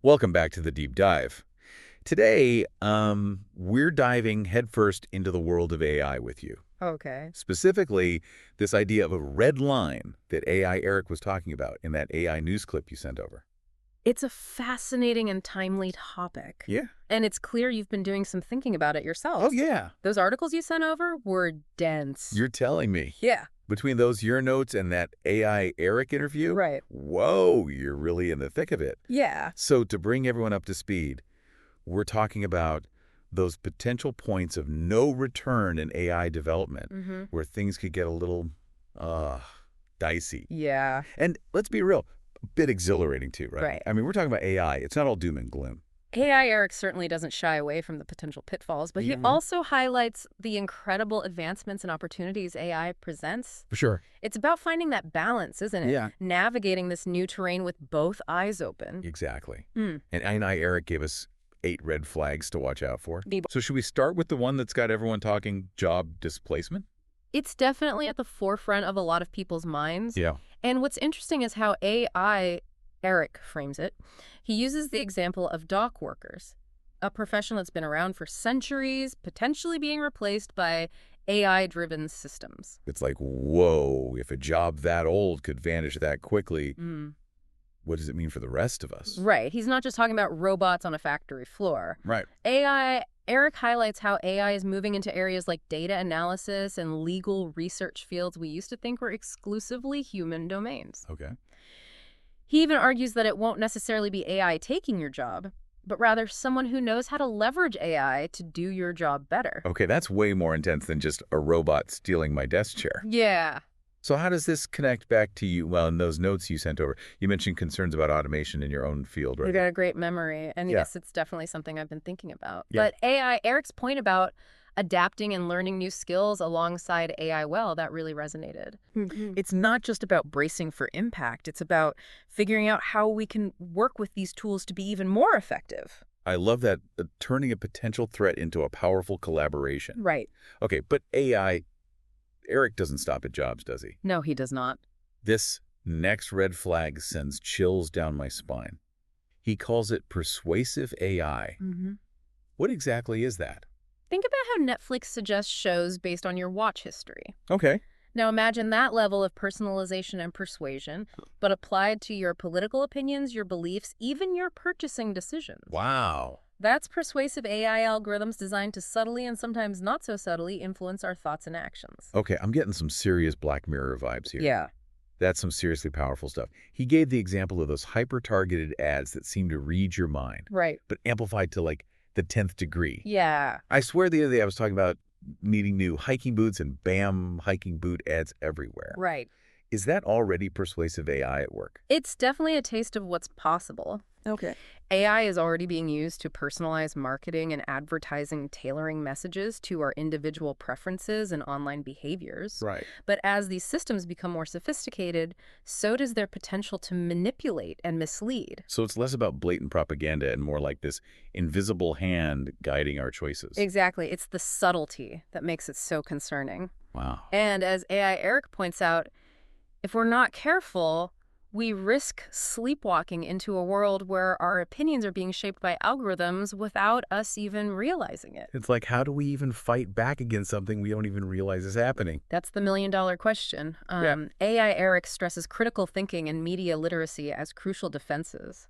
Welcome back to the Deep Dive. Today, we're diving headfirst into the world of AI with you. Okay. Specifically, this idea of a red line that AI Erik was talking about in that AI news clip you sent over. It's a fascinating and timely topic. Yeah. And it's clear you've been doing some thinking about it yourself. Oh, yeah. Those articles you sent over were dense. You're telling me. Yeah. Between those your notes and that AI Erik interview? Right. Whoa, you're really in the thick of it. Yeah. So to bring everyone up to speed, we're talking about those potential points of no return in AI development where things could get a little dicey. Yeah. And let's be real, a bit exhilarating too, right? Right. I mean, we're talking about AI. It's not all doom and gloom. AI Erik certainly doesn't shy away from the potential pitfalls, but he also highlights the incredible advancements and opportunities AI presents. For sure. It's about finding that balance, isn't it? Yeah. Navigating this new terrain with both eyes open. Exactly. Mm. And AI Erik gave us 8 red flags to watch out for. Be- So should we start with the one that's got everyone talking job displacement? It's definitely at the forefront of a lot of people's minds. Yeah. And what's interesting is how AI Erik frames it. He uses the example of dock workers, a profession that's been around for centuries, potentially being replaced by AI-driven systems. It's like, whoa, if a job that old could vanish that quickly, what does it mean for the rest of us? Right. He's not just talking about robots on a factory floor. Right. Erik highlights how AI is moving into areas like data analysis and legal research fields we used to think were exclusively human domains. Okay. He even argues that it won't necessarily be AI taking your job, but rather someone who knows how to leverage AI to do your job better. Okay, that's way more intense than just a robot stealing my desk chair. Yeah. So how does this connect back to you? Well, in those notes you sent over, you mentioned concerns about automation in your own field, right? You got a great memory. And Yeah. yes, it's definitely something I've been thinking about. Yeah. But Erik's point about adapting and learning new skills alongside AI that really resonated. It's not just about bracing for impact. It's about figuring out how we can work with these tools to be even more effective. I love that, turning a potential threat into a powerful collaboration. Right. Okay, but AI, Erik doesn't stop at jobs, does he? No, he does not. This next red flag sends chills down my spine. He calls it persuasive AI. What exactly is that? Think about how Netflix suggests shows based on your watch history. Okay. Now imagine that level of personalization and persuasion, but applied to your political opinions, your beliefs, even your purchasing decisions. Wow. That's persuasive AI algorithms designed to subtly and sometimes not so subtly influence our thoughts and actions. Okay, I'm getting some serious Black Mirror vibes here. Yeah. That's some seriously powerful stuff. He gave the example of those hyper-targeted ads that seem to read your mind, Right. but amplified to like the 10th degree. Yeah. I swear the other day I was talking about needing new hiking boots and bam, hiking boot ads everywhere. Right. Is that already persuasive AI at work? It's definitely a taste of what's possible. Okay. AI is already being used to personalize marketing and advertising, tailoring messages to our individual preferences and online behaviors. Right. But as these systems become more sophisticated, so does their potential to manipulate and mislead. So it's less about blatant propaganda and more like this invisible hand guiding our choices. Exactly. It's the subtlety that makes it so concerning. Wow. And as AI Erik points out, if we're not careful, we risk sleepwalking into a world where our opinions are being shaped by algorithms without us even realizing it. It's like, how do we even fight back against something we don't even realize is happening? That's the million-dollar question. AI Erik stresses critical thinking and media literacy as crucial defenses.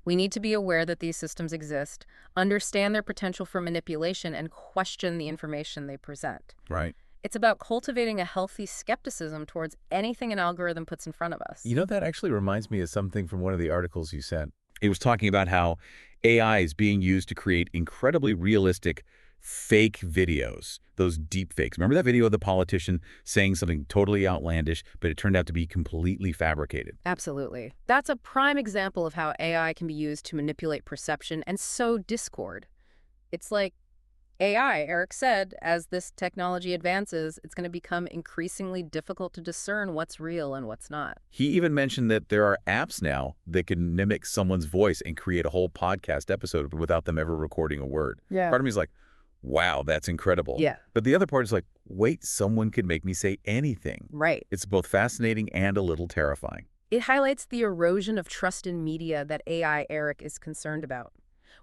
We need to be aware that these systems exist, understand their potential for manipulation, and question the information they present. Right. It's about cultivating a healthy skepticism towards anything an algorithm puts in front of us. You know, that actually reminds me of something from one of the articles you sent. It was talking about how AI is being used to create incredibly realistic fake videos, those deep fakes. Remember that video of the politician saying something totally outlandish, but it turned out to be completely fabricated? Absolutely. That's a prime example of how AI can be used to manipulate perception and sow discord. It's like AI, Erik said, as this technology advances, it's going to become increasingly difficult to discern what's real and what's not. He even mentioned that there are apps now that can mimic someone's voice and create a whole podcast episode without them ever recording a word. Yeah. Part of me is like, wow, that's incredible. Yeah. But the other part is like, wait, someone could make me say anything. Right. It's both fascinating and a little terrifying. It highlights the erosion of trust in media that AI Erik is concerned about.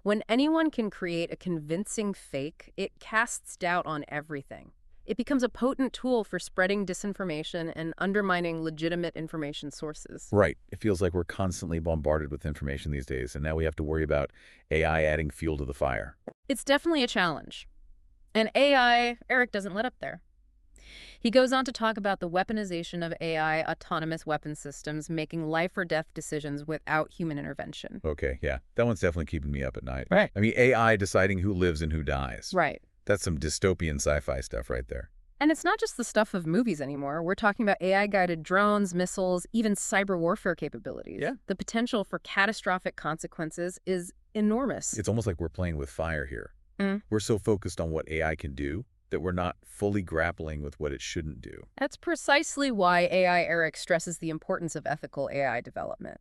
When anyone can create a convincing fake, it casts doubt on everything. It becomes a potent tool for spreading disinformation and undermining legitimate information sources. Right. It feels like we're constantly bombarded with information these days, and now we have to worry about AI adding fuel to the fire. It's definitely a challenge. And AI Erik doesn't let up there. He goes on to talk about the weaponization of AI autonomous weapon systems making life or death decisions without human intervention. Okay, yeah. That one's definitely keeping me up at night. Right. I mean, AI deciding who lives and who dies. Right. That's some dystopian sci-fi stuff right there. And it's not just the stuff of movies anymore. We're talking about AI-guided drones, missiles, even cyber warfare capabilities. Yeah. The potential for catastrophic consequences is enormous. It's almost like we're playing with fire here. Mm. We're so focused on what AI can do that we're not fully grappling with what it shouldn't do. That's precisely why AI Erik stresses the importance of ethical AI development.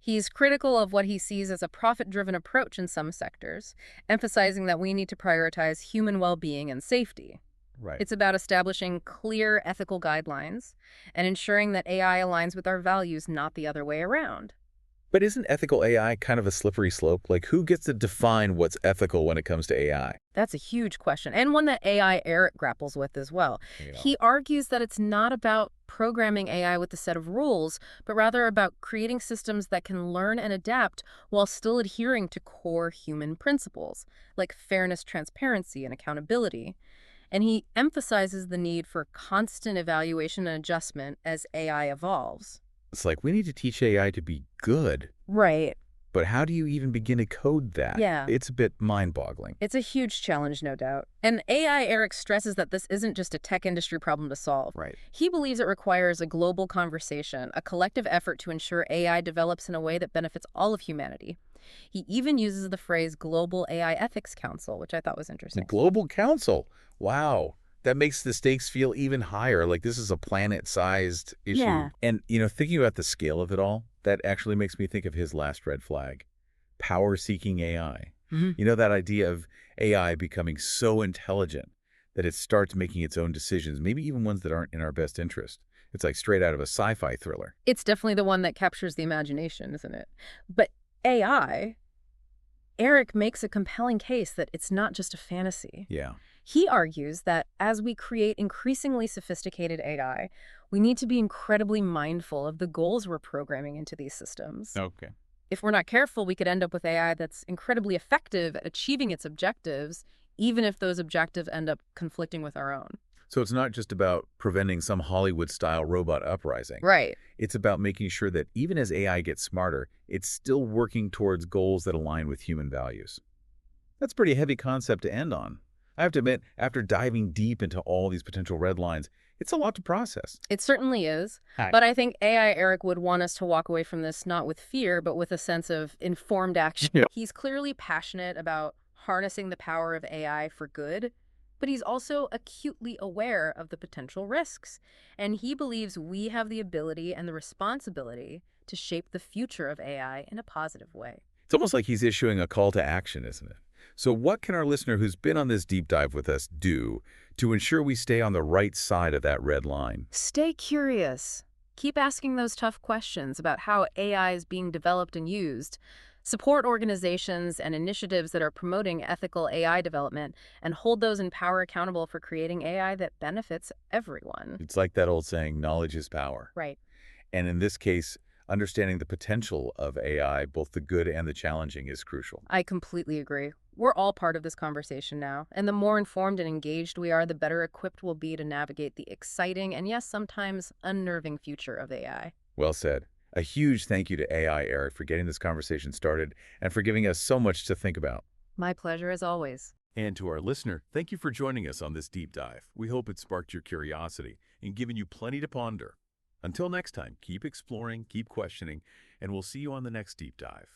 He's critical of what he sees as a profit-driven approach in some sectors, emphasizing that we need to prioritize human well-being and safety. Right. It's about establishing clear ethical guidelines and ensuring that AI aligns with our values, not the other way around. But isn't ethical AI kind of a slippery slope? Like, who gets to define what's ethical when it comes to AI? That's a huge question, and one that AI Erik grapples with as well. You know? He argues that it's not about programming AI with a set of rules, but rather about creating systems that can learn and adapt while still adhering to core human principles, like fairness, transparency, and accountability. And he emphasizes the need for constant evaluation and adjustment as AI evolves. It's like we need to teach AI to be good, Right. but how do you even begin to code that? Yeah. It's a bit mind-boggling. It's a huge challenge, no doubt. And AI Erik stresses that this isn't just a tech industry problem to solve. Right. He believes it requires a global conversation, a collective effort to ensure AI develops in a way that benefits all of humanity. He even uses the phrase Global AI Ethics Council, which I thought was The interesting. Global Council. Wow. That makes the stakes feel even higher. Like this is a planet-sized issue. Yeah. And, thinking about the scale of it all, that actually makes me think of his last red flag. Power-seeking AI. Mhm. That idea of AI becoming so intelligent that it starts making its own decisions, maybe even ones that aren't in our best interest. It's like straight out of a sci-fi thriller. It's definitely the one that captures the imagination, isn't it? But AI, Erik makes a compelling case that it's not just a fantasy. Yeah. He argues that as we create increasingly sophisticated AI, we need to be incredibly mindful of the goals we're programming into these systems. Okay. If we're not careful, we could end up with AI that's incredibly effective at achieving its objectives, even if those objectives end up conflicting with our own. So it's not just about preventing some Hollywood-style robot uprising. Right. It's about making sure that even as AI gets smarter, it's still working towards goals that align with human values. That's a pretty heavy concept to end on. I have to admit, after diving deep into all these potential red lines, it's a lot to process. It certainly is. Hi. But I think AI Erik would want us to walk away from this not with fear, but with a sense of informed action. Yeah. He's clearly passionate about harnessing the power of AI for good, but he's also acutely aware of the potential risks. And he believes we have the ability and the responsibility to shape the future of AI in a positive way. It's almost like he's issuing a call to action, isn't it? So what can our listener who's been on this deep dive with us do to ensure we stay on the right side of that red line? Stay curious. Keep asking those tough questions about how AI is being developed and used. Support organizations and initiatives that are promoting ethical AI development, and hold those in power accountable for creating AI that benefits everyone. It's like that old saying, knowledge is power. Right. And in this case, understanding the potential of AI, both the good and the challenging, is crucial. I completely agree. We're all part of this conversation now, and the more informed and engaged we are, the better equipped we'll be to navigate the exciting and, yes, sometimes unnerving future of AI. Well said. A huge thank you to AI Erik for getting this conversation started and for giving us so much to think about. My pleasure as always. And to our listener, thank you for joining us on this deep dive. We hope it sparked your curiosity and given you plenty to ponder. Until next time, keep exploring, keep questioning, and we'll see you on the next deep dive.